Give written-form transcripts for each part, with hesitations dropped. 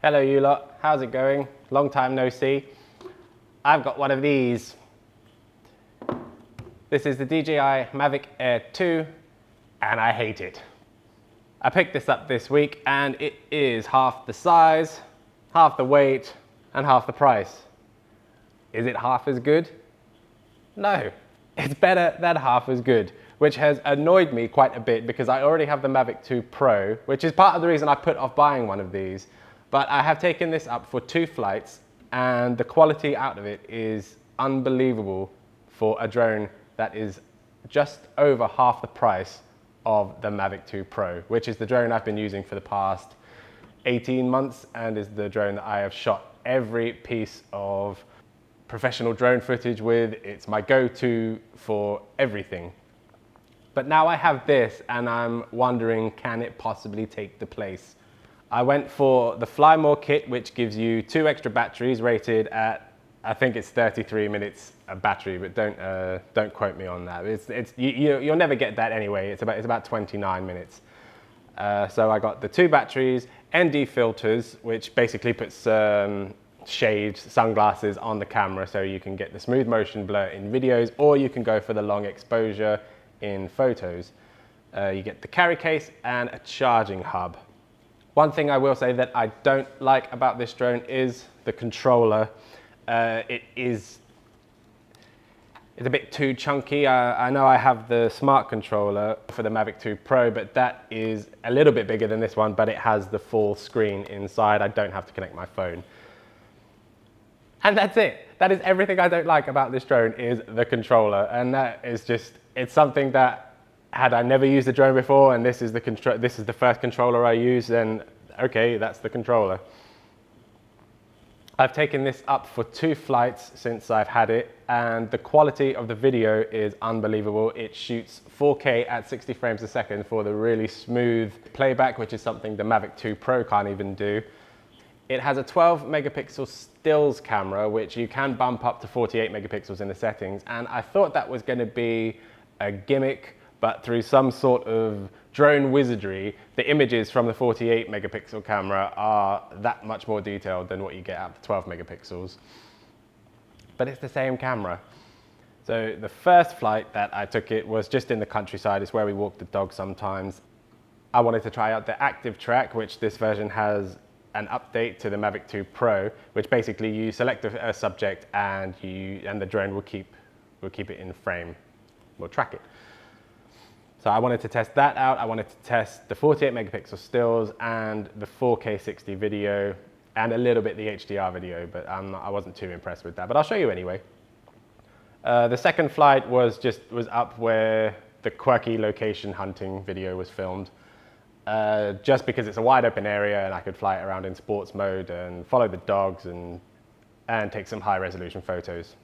Hello you lot, how's it going? Long time no see. I've got one of these. This is the DJI Mavic Air 2 and I hate it. I picked this up this week and it is half the size, half the weight and half the price. Is it half as good? No, it's better than half as good, which has annoyed me quite a bit because I already have the Mavic 2 Pro, which is part of the reason I put off buying one of these. But I have taken this up for 2 flights and the quality out of it is unbelievable for a drone that is just over half the price of the Mavic 2 Pro, which is the drone I've been using for the past 18 months and is the drone that I have shot every piece of professional drone footage with. It's my go-to for everything. But now I have this and I'm wondering, can it possibly take the place? I went for the Fly More kit, which gives you 2 extra batteries rated at, I think it's 33 minutes a battery, but don't quote me on that. You'll never get that anyway. It's about 29 minutes. So I got the 2 batteries, ND filters, which basically puts shade sunglasses on the camera so you can get the smooth motion blur in videos, or you can go for the long exposure in photos. You get the carry case and a charging hub. One thing I will say that I don't like about this drone is the controller. It's a bit too chunky. I know I have the smart controller for the Mavic 2 Pro, but that is a little bit bigger than this one, but it has the full screen inside. I don't have to connect my phone. And that's it. That is everything I don't like about this drone is the controller. And that is just, it's something that had I never used a drone before and this is the first controller I use, then okay, that's the controller. I've taken this up for 2 flights since I've had it and the quality of the video is unbelievable. It shoots 4K at 60 frames a second for the really smooth playback, which is something the Mavic 2 Pro can't even do. It has a 12 megapixel stills camera, which you can bump up to 48 megapixels in the settings. And I thought that was going to be a gimmick, but through some sort of drone wizardry, the images from the 48 megapixel camera are that much more detailed than what you get at the 12 megapixels. But it's the same camera. So the first flight that I took it was just in the countryside. It's where we walk the dog sometimes. I wanted to try out the active track, which this version has an update to the Mavic 2 Pro, which basically you select a subject and the drone will keep it in frame, will track it. So I wanted to test that out. I wanted to test the 48 megapixel stills and the 4K 60 video and a little bit the HDR video, but I wasn't too impressed with that, but I'll show you anyway. The second flight was up where the quirky location hunting video was filmed. Just because it's a wide open area and I could fly it around in sports mode and follow the dogs and take some high resolution photos.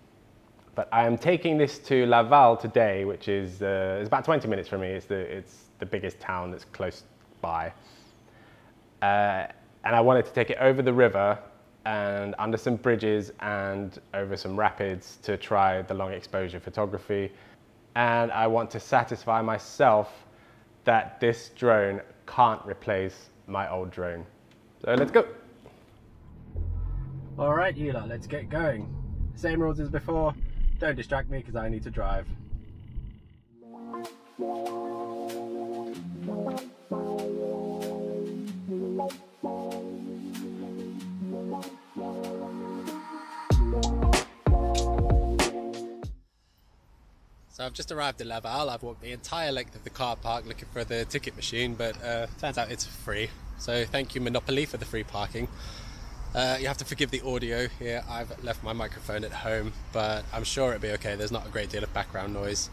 But I am taking this to Laval today, which is it's about 20 minutes from me. It's the biggest town that's close by. And I wanted to take it over the river and under some bridges and over some rapids to try the long exposure photography. And I want to satisfy myself that this drone can't replace my old drone. So let's go. All right, you lot, let's get going. Same rules as before. Don't distract me because I need to drive. So I've just arrived at Laval. I've walked the entire length of the car park looking for the ticket machine, but turns out it's free. So thank you Monopoly for the free parking. You have to forgive the audio here. I've left my microphone at home, but I'm sure it'll be okay. There's not a great deal of background noise.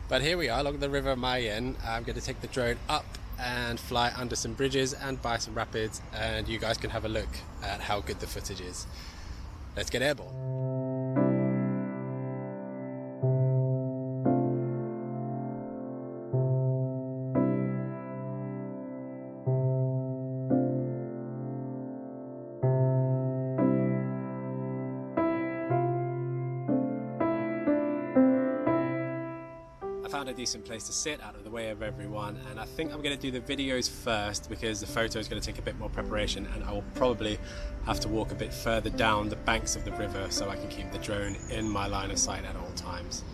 But here we are along the River Mayenne. I'm going to take the drone up and fly under some bridges and by some rapids, and you guys can have a look at how good the footage is. Let's get airborne. found a decent place to sit out of the way of everyone, and I think I'm going to do the videos first because the photo is going to take a bit more preparation, and I will probably have to walk a bit further down the banks of the river so I can keep the drone in my line of sight at all times.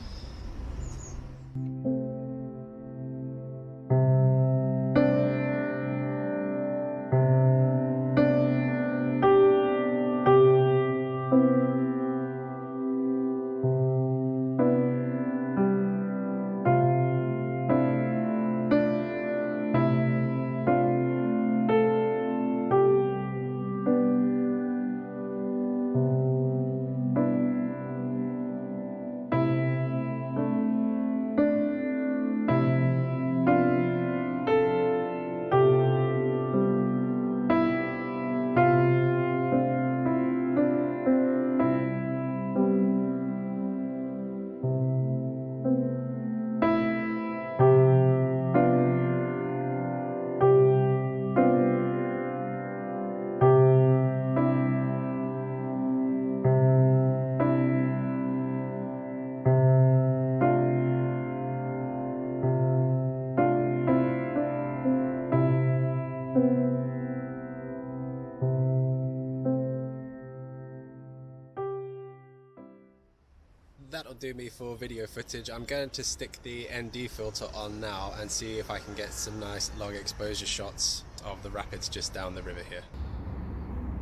That'll do me for video footage. I'm going to stick the ND filter on now and see if I can get some nice long exposure shots of the rapids just down the river here.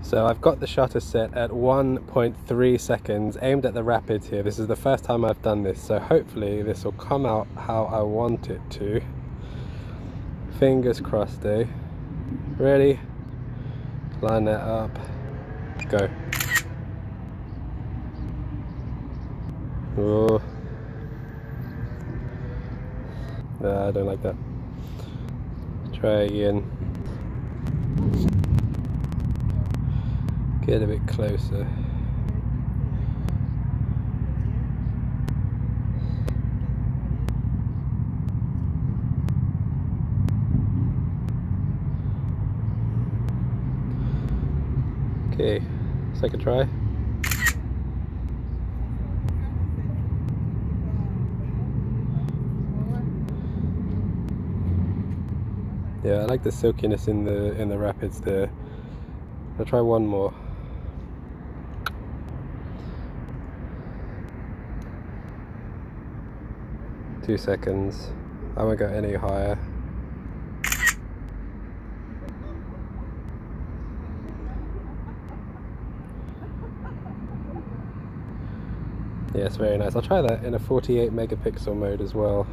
So I've got the shutter set at 1.3 seconds aimed at the rapids here. This is the first time I've done this, so hopefully this will come out how I want it to. Fingers crossed, eh? Ready? Line that up. Go. Oh, I don't like that. Try again. Get a bit closer. Okay, second try. Yeah, I like the silkiness in the rapids there. I'll try one more. Two seconds. I won't go any higher. Yeah, it's very nice. I'll try that in a 48 megapixel mode as well.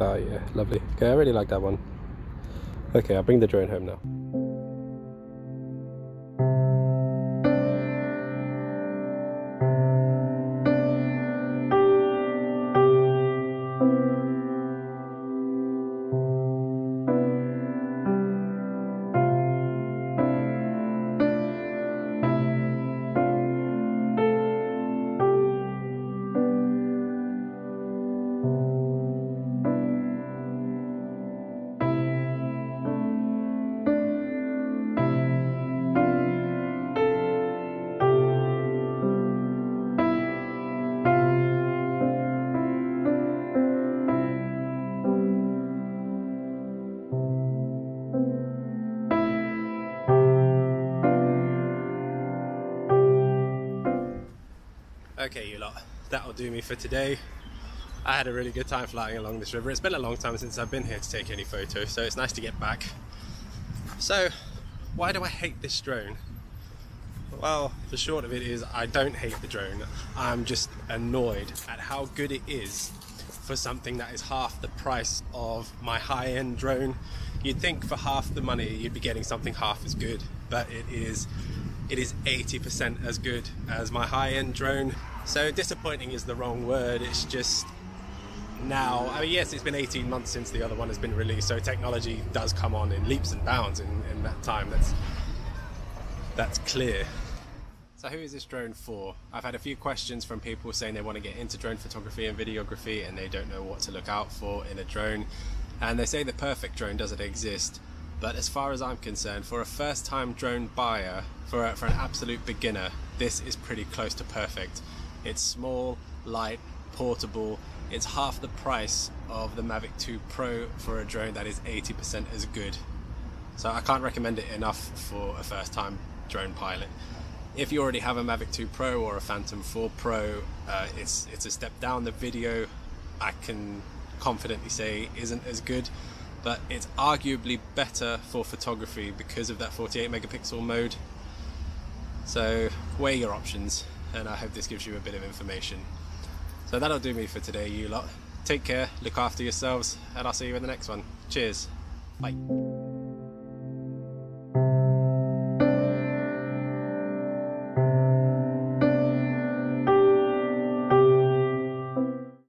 Oh yeah, lovely. Okay, I really like that one. Okay, I'll bring the drone home now. Okay, you lot, that'll do me for today. I had a really good time flying along this river. It's been a long time since I've been here to take any photos, so it's nice to get back. So, why do I hate this drone? Well, the short of it is I don't hate the drone. I'm just annoyed at how good it is for something that is half the price of my high-end drone. You'd think for half the money you'd be getting something half as good, but it is 80% as good as my high-end drone. So disappointing is the wrong word. It's just now, I mean, yes, it's been 18 months since the other one has been released, so technology does come on in leaps and bounds in that time. That's clear. So who is this drone for? I've had a few questions from people saying they want to get into drone photography and videography and they don't know what to look out for in a drone. And they say the perfect drone doesn't exist. But as far as I'm concerned, for a first-time drone buyer, for an absolute beginner, this is pretty close to perfect. It's small, light, portable. It's half the price of the Mavic 2 Pro for a drone that is 80% as good. So I can't recommend it enough for a first-time drone pilot. If you already have a Mavic 2 Pro or a Phantom 4 Pro, it's a step down. The video, I can confidently say, isn't as good, but it's arguably better for photography because of that 48 megapixel mode. So weigh your options, and I hope this gives you a bit of information. So that'll do me for today, you lot. Take care, look after yourselves, and I'll see you in the next one. Cheers. Bye.